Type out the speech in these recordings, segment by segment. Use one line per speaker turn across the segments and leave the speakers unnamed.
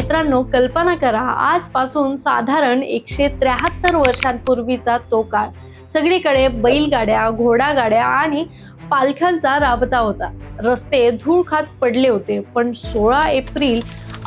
मित्रांनो, कल्पना करा, आजपासून साधारण 173 वर्षांपूर्वीचा तो काळ. सगळीकडे बैलगाड्या, घोडागाड्या आणि पालख्यांचा राबता होता. रस्ते धूळ खात पडले होते. पण 16 एप्रिल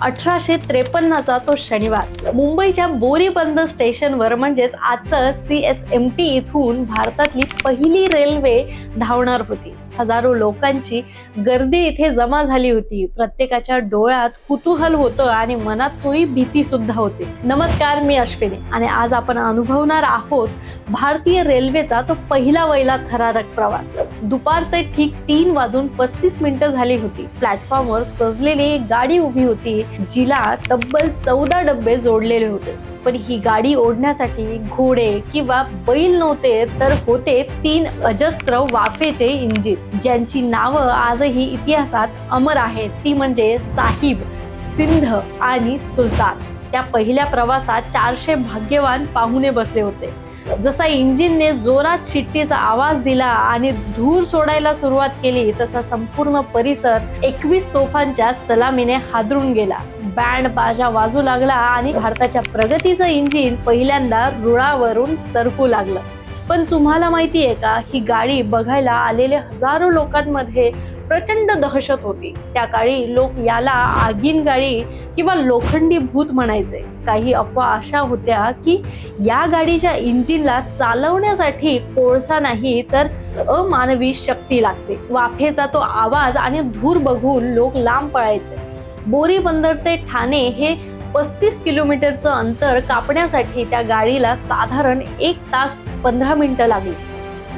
1853चा तो शनिवार मुंबईच्या बोरीबंदर स्टेशनवर, म्हणजेच आजचं CSMT इथून भारतातली पहिली रेल्वे धावणार होती. हजारो लोकांची गर्दी इथे जमा झाली होती. प्रत्येकाच्या डोळ्यात कुतूहल होतं आणि मनात थोडी भीती सुद्धा होती. नमस्कार, मी अश्विनी आणि आज आपण अनुभवणार आहोत भारतीय रेल्वेचा तो पहिला वैला थरारक प्रवास. दुपारचे ठीक 3:35 झाली होती. प्लॅटफॉर्मवर सजलेली एक गाडी उभी होती, जिला तब्बल 14 डब्बे जोडलेले होते. पण ही गाडी ओढण्यासाठी घोडे किंवा बैल नव्हते, तर होते 3 अजस्त्र वाफेचे इंजिन, ज्यांची नावं आजही इतिहासात अमर आहेत. ती म्हणजे साहिब, सिंध आणि सुलतान. त्या पहिल्या प्रवासात 400 भाग्यवान पाहुणे बसले होते. जसा इंजिनने जोरात शिट्टीचा आवाज दिला आणि धूर सोडायला सुरुवात केली, तसा संपूर्ण परिसर 21 तोफांच्या सलामीने हादरून गेला. बँड बाजा वाजू लागला आणि भारताच्या प्रगतीचं इंजिन पहिल्यांदा रुळावरून सरकू लागलं. पण तुम्हाला माहितीये का, ही गाडी बघायला आलेल्या हजारो लोकांमध्ये प्रचंड दहशत होती. त्या काळी लोक याला आगीन गाडी किंवा लोखंडी भूत म्हणायचे. काही अफवा अशा होत्या की या गाडीच्या इंजिनला चालवण्यासाठी कोळसा नाही, तर अमानवी शक्ती लागते. वाफेचा तो आवाज आणि धूर बघून लोक लांब पळायचे. बोरीबंदर ते ठाणे हे 35 किलोमीटरचं अंतर कापण्यासाठी त्या गाडीला साधारण 1 तास 15 मिनिटं लागली.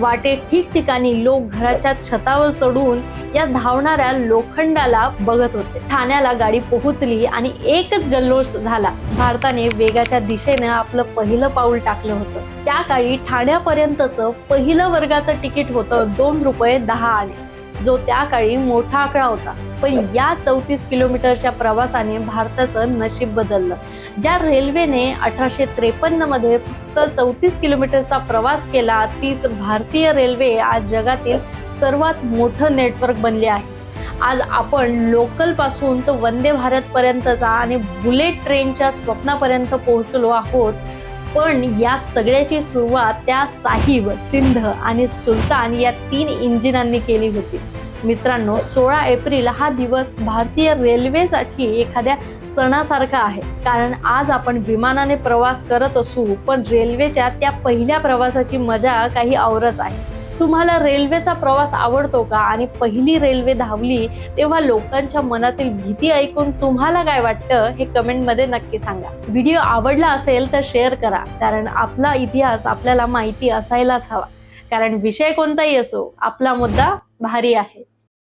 वाटेत ठिकठिकाणी लोक घराच्या छतावर चढून या धावणाऱ्या लोखंडाला बघत होते. ठाण्याला गाडी पोहोचली आणि एकच जल्लोष झाला. भारताने वेगाच्या दिशेने आपलं पहिलं पाऊल टाकलं होतं. त्या काळी ठाण्यापर्यंतचं पहिलं वर्गाचं तिकीट होतं ₹2.10, जो त्या काळी मोठा आकडा होता. पण या 34 किलोमीटरच्या प्रवासाने भारताचं नशीब बदललं. ज्या रेल्वेने 1853 मध्ये फक्त 34 किलोमीटरचा प्रवास केला, तीच भारतीय रेल्वे आज जगातील सर्वात मोठं नेटवर्क बनले आहे. आज आपण लोकल पासून तर वंदे भारत पर्यंतचा आणि बुलेट ट्रेनच्या स्वप्नापर्यंत पोहोचलो आहोत. पण या सगळ्याची सुरुवात त्या साहिब, सिंध आणि सुलतान या 3 इंजिनांनी केली होती. मित्रांनो, 16 एप्रिल हा दिवस भारतीय रेल्वेसाठी एखाद्या सणासारखा आहे. कारण आज आपण विमानाने प्रवास करत असू, पण रेल्वेच्या त्या पहिल्या प्रवासाची मजा काही औरच आहे. तुम्हाला रेल्वेचा प्रवास आवडतो का? आणि पहिली रेल्वे धावली तेव्हा लोकांच्या मनातील भीती ऐकून तुम्हाला काय वाटतं, हे कमेंटमध्ये नक्की सांगा. व्हिडिओ आवडला असेल तर शेअर करा, कारण आपला इतिहास आपल्याला माहिती असायलाच हवा. कारण विषय कोणताही असो, आपला मुद्दा भारी आहे.